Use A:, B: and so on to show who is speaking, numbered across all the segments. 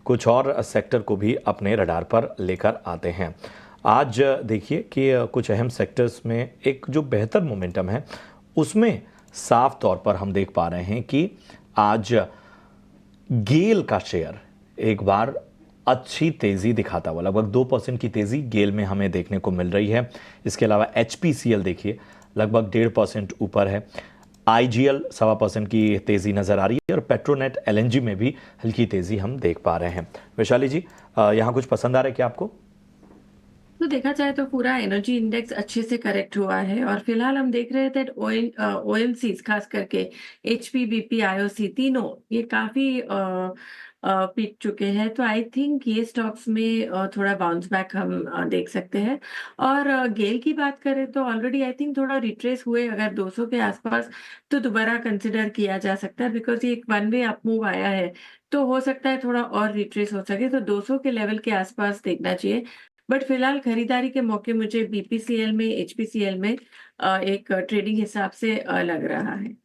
A: कुछ और सेक्टर को भी अपने रडार पर लेकर आते हैं। आज देखिए कि कुछ अहम सेक्टर्स में एक जो बेहतर मोमेंटम है उसमें साफ तौर पर हम देख पा रहे हैं कि आज गेल का शेयर एक बार अच्छी तेजी दिखाता हुआ, लगभग 2% की तेजी गेल में हमें देखने को मिल रही है। इसके अलावा HPCL देखिए लगभग 1.5% ऊपर है। IGL 1.25% की तेजी नजर आ रही है और पेट्रोनेट LNG में भी हल्की तेजी हम देख पा रहे हैं। वैशाली जी, यहाँ कुछ पसंद आ रहा है क्या आपको?
B: तो देखा जाए तो पूरा एनर्जी इंडेक्स अच्छे से करेक्ट हुआ है और फिलहाल हम देख रहे थे ओएमसीज खास करके एचपी बीपी आईओसी तीनों ये काफी पीक चुके हैं। तो आई थिंक ये स्टॉक्स में थोड़ा बाउंस बैक हम देख सकते हैं। और गेल की बात करें तो ऑलरेडी आई थिंक थोड़ा रिट्रेस हुए अगर 200 के आसपास, तो दोबारा कंसिडर किया जा सकता है बिकॉज ये एक वन वे अप मूव आया है। तो हो सकता है थोड़ा और रिट्रेस हो सके, तो 200 के लेवल के आसपास देखना चाहिए। बट फिलहाल खरीदारी के मौके मुझे बीपीसीएल में एचपीसीएल में एक ट्रेडिंग हिसाब से लग रहा है।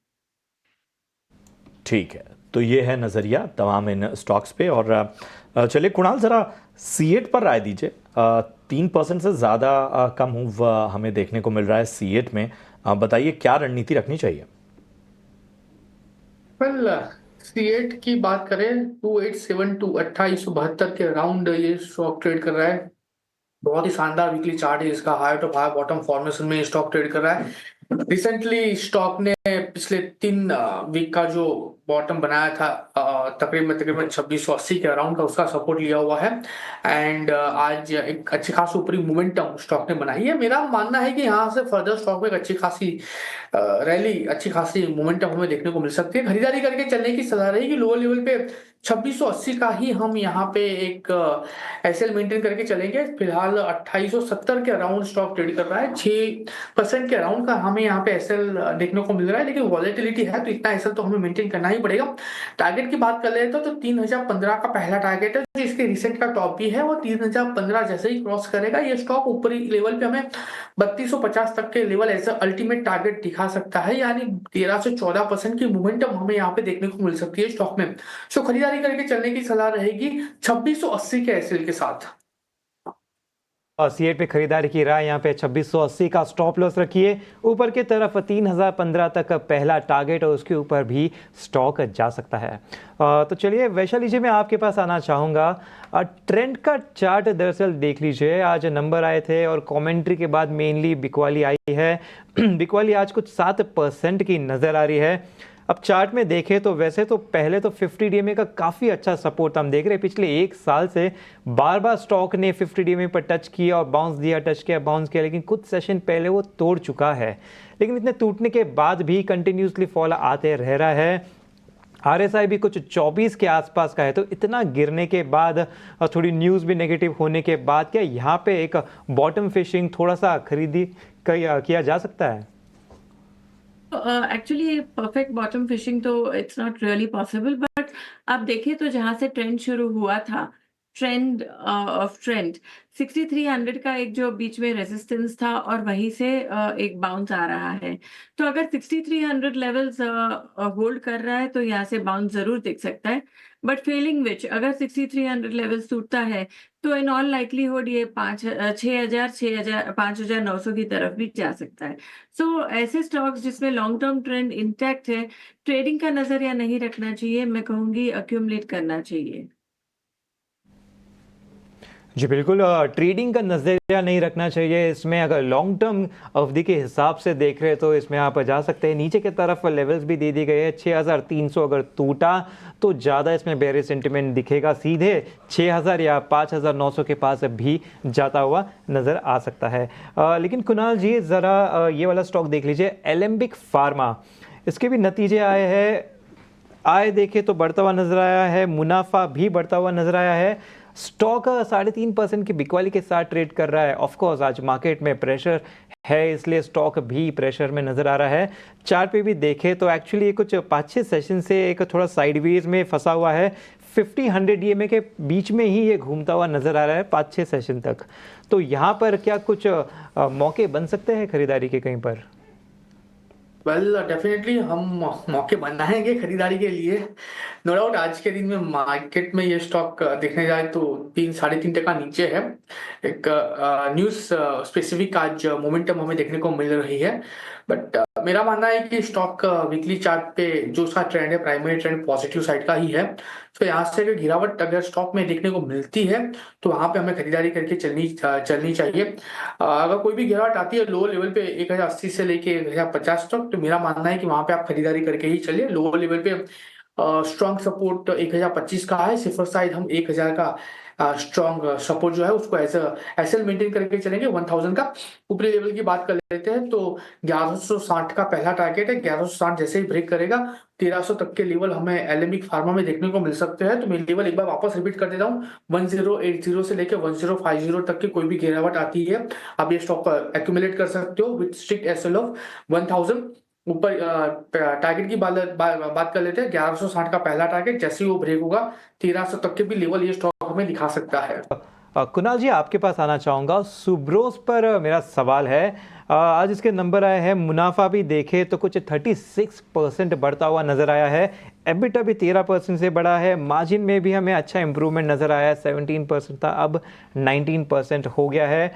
A: ठीक है, तो ये है नज़रिया तमाम इन स्टॉक्स पे। और चलिए कुणाल, ज़रा सीएट पर राय दीजिए। 3% से ज़्यादा का मूव हमें देखने को मिल रहा है सीएट में। बताइए क्या रणनीति रखनी चाहिए?
C: वेल, C8 की बात करें 2872 2872 के अराउंड ये स्टॉक ट्रेड कर रहा है। बहुत ही शानदार वीकली चार्ट है इसका। High to high bottom formation में स्टॉक ट्रेड कर रहा है। रिसेंटली स्टॉक ने पिछले 3 वीक का जो बॉटम बनाया था तकरीबन तकरीबन 2680 के अराउंड का, उसका सपोर्ट लिया हुआ है। एंड आज एक अच्छी खासी ऊपरी मोमेंटम स्टॉक ने बनाई है। मेरा मानना है कि यहाँ से फर्दर स्टॉक में एक अच्छी खासी रैली, अच्छी खासी मोमेंटम हमें देखने को मिल सकती है। खरीदारी करके चलने की सलाह रहेगी। लोअर लेवल पे 2680 का ही हम यहाँ पे एक एसएल मेंटेन करके चलेंगे। फिलहाल 2870 के अराउंड स्टॉक ट्रेड कर रहा है। 6% के अराउंड का हमें यहाँ पे एसएल देखने को मिल रहा है, लेकिन वॉलेटिलिटी है तो इतना एसएल तो हमें मेंटेन करना ही पड़ेगा। टारगेट की बात कर लेते तो 3015 का पहला टारगेट है, जो इसके रिसेंट का टॉप भी है। वो 3015 जैसे ही क्रॉस करेगा ये स्टॉक ऊपरी लेवल पे हमें 3250 तक के लेवल एज अल्टीमेट टारगेट दिखा सकता है। यानी 13 से 14% की मोमेंटम हमें यहाँ पे देखने को मिल सकती है स्टॉक में। सो खरीदारी करके चलने की सलाह रहेगी 2680 के एसएल के साथ।
D: और सीएट पे खरीदारी की राय यहाँ पे 2680 का स्टॉप लॉस रखिए। ऊपर की तरफ 3015 तक का पहला टारगेट और उसके ऊपर भी स्टॉक जा सकता है। तो चलिए वैशाली जी, मैं आपके पास आना चाहूँगा। ट्रेंड का चार्ट दरअसल देख लीजिए, आज नंबर आए थे और कमेंट्री के बाद मेनली बिकवाली आई है। बिकवाली आज कुछ 7% की नज़र आ रही है। अब चार्ट में देखें तो वैसे तो पहले तो 50 डीएमए का काफ़ी अच्छा सपोर्ट हम देख रहे हैं। पिछले 1 साल से बार बार स्टॉक ने 50 डीएमए पर टच किया और बाउंस दिया, टच किया, बाउंस किया, लेकिन कुछ सेशन पहले वो तोड़ चुका है। लेकिन इतने टूटने के बाद भी कंटिन्यूसली फॉल आते रह रहा है। RSI भी कुछ 24 के आसपास का है। तो इतना गिरने के बाद और थोड़ी न्यूज़ भी नेगेटिव होने के बाद क्या यहाँ पे एक बॉटम फिशिंग थोड़ा सा खरीदी किया जा सकता है?
B: एक्चुअली परफेक्ट बॉटम फिशिंग तो it's not really possible, but आप देखें तो जहां से ट्रेंड शुरू हुआ था, ट्रेंड ऑफ ट्रेंड 6300 का एक जो बीच में रेजिस्टेंस था और वहीं से एक बाउंस आ रहा है। तो अगर 6300 लेवल्स होल्ड कर रहा है तो यहाँ से बाउंस जरूर दिख सकता है। बट फेलिंग विच अगर 6300 लेवल्स टूटता है तो इन ऑल लाइकलीहुड ये 5900 की तरफ भी जा सकता है। सो ऐसे स्टॉक्स जिसमें लॉन्ग टर्म ट्रेंड इंटैक्ट है, ट्रेडिंग का नजरिया नहीं रखना चाहिए, मैं कहूंगी अक्यूमुलेट करना चाहिए।
D: जी बिल्कुल, ट्रेडिंग का नज़रिया नहीं रखना चाहिए इसमें। अगर लॉन्ग टर्म अवधि के हिसाब से देख रहे हैं तो इसमें आप जा सकते हैं। नीचे की तरफ लेवल्स भी दे दी गए हैं। 6300 अगर टूटा तो ज़्यादा इसमें बेयरिश सेंटिमेंट दिखेगा, सीधे 6000 या 5900 के पास भी जाता हुआ नज़र आ सकता है। लेकिन कुणाल जी, ज़रा ये वाला स्टॉक देख लीजिए, एलेम्बिक फार्मा। इसके भी नतीजे आए हैं, आय देखे तो बढ़ता हुआ नजर आया है, मुनाफा भी बढ़ता हुआ नजर आया है। स्टॉक 3.5% की बिकवाली के साथ ट्रेड कर रहा है। ऑफकोर्स आज मार्केट में प्रेशर है, इसलिए स्टॉक भी प्रेशर में नजर आ रहा है। चार्ट पे भी देखें तो एक्चुअली कुछ 5-6 सेशन से एक थोड़ा साइडवेज में फंसा हुआ है। 50-100 डीएमए के बीच में ही ये घूमता हुआ नजर आ रहा है 5-6 सेशन तक। तो यहाँ पर क्या कुछ मौके बन सकते हैं खरीदारी के कहीं पर?
C: वेल डेफिनेटली हम मौके बनाएंगे खरीदारी के लिए। नो डाउट आज के दिन में मार्केट में ये स्टॉक देखने जाए तो 3-3.5% नीचे है। एक न्यूज स्पेसिफिक आज मोमेंटम हमें देखने को मिल रही है। बट मेरा मानना है कि स्टॉक वीकली चार्ट पे जो उसका ट्रेंड है प्राइमरी ट्रेंड पॉजिटिव साइड का ही है। तो यहाँ से अगर गिरावट अगर स्टॉक में देखने को मिलती है तो वहां पे हमें खरीदारी करके चलनी चाहिए। अगर कोई भी गिरावट आती है लो लेवल पे 1080 से लेके 1050 तक, तो मेरा मानना है कि वहां पे आप खरीदारी करके ही चलिए। लो लेवल पे स्ट्रॉन्ग सपोर्ट 1025 का है, सिफर साइड हम 1000 का स्ट्रॉन्ग सपोर्ट जो है उसको एसएल मेंटेन करके चलेंगे 1000 का। ऊपरी लेवल की बात कर लेते हैं तो 1160 का पहला टारगेट है। 1160 जैसे ही ब्रेक करेगा 1300 तक के लेवल हमें एलेमिक फार्मा में देखने को मिल सकते हैं। तो मैं लेवल एक बार वापस रिपीट कर देता हूँ, 1080 से लेकर 1050 तक की कोई भी गिरावट आती है आप ये स्टॉक एक्यूमुलेट कर सकते हो विद स्ट्रिक्ट एसएल ऑफ 1000। ऊपर टारगेट की बात कर लेते हैं। 1160 का पहला टारगेट, जैसे ही वो ब्रेक होगा 1300 तक के भी लेवल ये स्टॉक हमें दिखा सकता है।
D: कुणाल जी आपके पास आना चाहूँगा। सुब्रोस पर मेरा सवाल है, आज इसके नंबर आए हैं, मुनाफा भी देखे तो कुछ 36% बढ़ता हुआ नजर आया है, एबिटा भी 13% से बढ़ा है, मार्जिन में भी हमें अच्छा इंप्रूवमेंट नजर आया है, 17% था अब 19% हो गया है।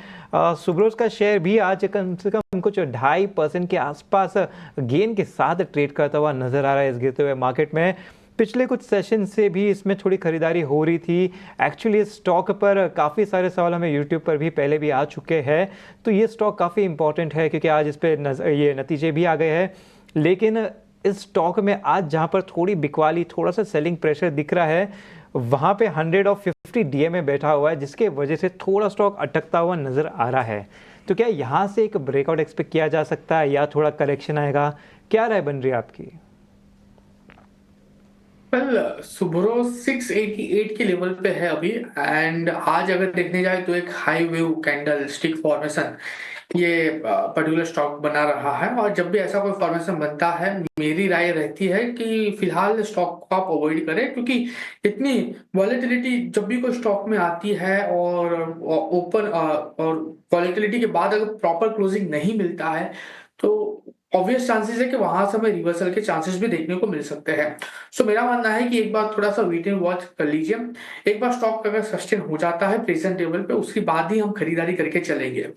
D: सुब्रोस का शेयर भी आज कम से कम कुछ 2.5% के आसपास गेन के साथ ट्रेड करता हुआ नजर आ रहा है इस गिरते हुए मार्केट में। पिछले कुछ सेशन से भी इसमें थोड़ी खरीदारी हो रही थी। एक्चुअली इस स्टॉक पर काफ़ी सारे सवाल हमें यूट्यूब पर भी पहले भी आ चुके हैं, तो ये स्टॉक काफ़ी इंपॉर्टेंट है क्योंकि आज इस पर ये नतीजे भी आ गए हैं। लेकिन इस स्टॉक में आज जहाँ पर थोड़ी बिकवाली, थोड़ा सा सेलिंग प्रेशर दिख रहा है, वहाँ पे 150 डीए में बैठा हुआ है, जिसके वजह से थोड़ा स्टॉक अटकता हुआ नज़र आ रहा है। तो क्या यहाँ से एक ब्रेकआउट एक्सपेक्ट किया जा सकता है या थोड़ा करेक्शन आएगा? क्या राय बन रही है आपकी?
C: वेल सुब्रो 688 के लेवल पे है अभी। एंड आज अगर देखने जाए तो एक high wave candle stick formation ये पर्टिकुलर स्टॉक बना रहा है। और जब भी ऐसा कोई फॉर्मेशन बनता है मेरी राय रहती है कि फिलहाल स्टॉक को आप अवॉइड करें, क्योंकि इतनी वॉलेटिलिटी जब भी कोई स्टॉक में आती है और ओपन और वॉलेटिलिटी के बाद अगर प्रॉपर क्लोजिंग नहीं मिलता है तो ऑब्वियस चांसेस है कि वहां से हमें रिवर्सल के चांसेस भी देखने को मिल सकते हैं। सो मेरा मानना है कि एक बार थोड़ा सा वेट एंड वॉच कर लीजिए। एक बार स्टॉक अगर सस्टेन हो जाता है प्रेजेंट लेवल पे उसके बाद ही हम खरीदारी करके चलेंगे।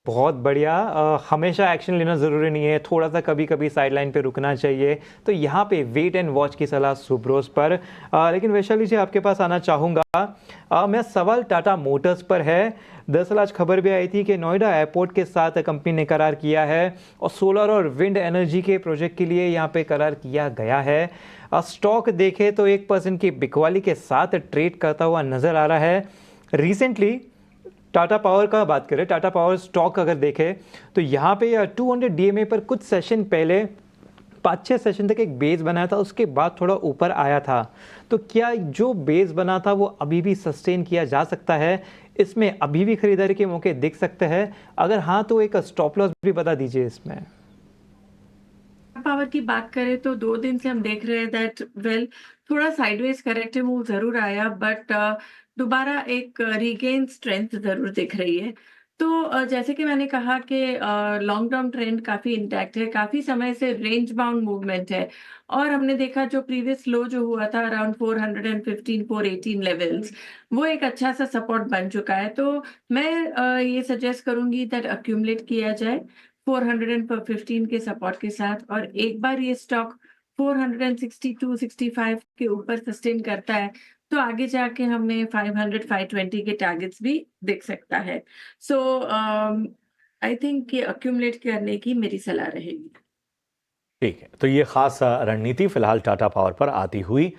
D: बहुत बढ़िया। हमेशा एक्शन लेना ज़रूरी नहीं है, थोड़ा सा कभी कभी साइडलाइन पे रुकना चाहिए। तो यहाँ पे वेट एंड वॉच की सलाह सुब्रोस पर। लेकिन वैशाली जी आपके पास आना चाहूँगा। मैं सवाल टाटा मोटर्स पर है। दरअसल आज खबर भी आई थी कि नोएडा एयरपोर्ट के साथ कंपनी ने करार किया है और सोलर और विंड एनर्जी के प्रोजेक्ट के लिए यहाँ पे करार किया गया है। स्टॉक देखे तो 1% की बिकवाली के साथ ट्रेड करता हुआ नज़र आ रहा है। रिसेंटली टाटा पावर का बात करें, टाटा पावर स्टॉक अगर देखें तो यहाँ पे 200 डीएमए पर कुछ सेशन पहले 5-6 सेशन तक एक बेस बनाया था, उसके बाद थोड़ा ऊपर आया था। तो क्या जो बेस बना था वो अभी भी सस्टेन किया जा सकता है? इसमें अभी भी खरीदारी के मौके दिख सकते हैं? अगर हाँ तो एक स्टॉप लॉस भी बता दीजिए इसमें।
B: पावर की बात करें तो 2 दिन से हम देख रहे हैं दैट थोड़ा साइडवेज करेक्टिव मूव जरूर आया, बट दोबारा एक रीगेन स्ट्रेंथ जरूर दिख रही है। तो जैसे कि मैंने कहा कि लॉन्ग टर्म ट्रेंड काफी इंटैक्ट है, काफी समय से रेंज बाउंड मूवमेंट है। और हमने देखा जो प्रीवियस लो जो हुआ था अराउंड 415 418 लेवल्स, वो एक अच्छा सा सपोर्ट बन चुका है। तो मैं ये सजेस्ट करूंगी दैट अक्यूमुलेट किया जाए 415 के सपोर्ट के साथ। और एक बार ये स्टॉक 462-65 के ऊपर सस्टेन करता है तो आगे जाके हमें 500-520 के टारगेट्स भी दिख सकता है। सो आई थिंक कि अक्यूमुलेट करने की मेरी सलाह रहेगी।
A: ठीक है, तो ये खास रणनीति फिलहाल टाटा पावर पर आती हुई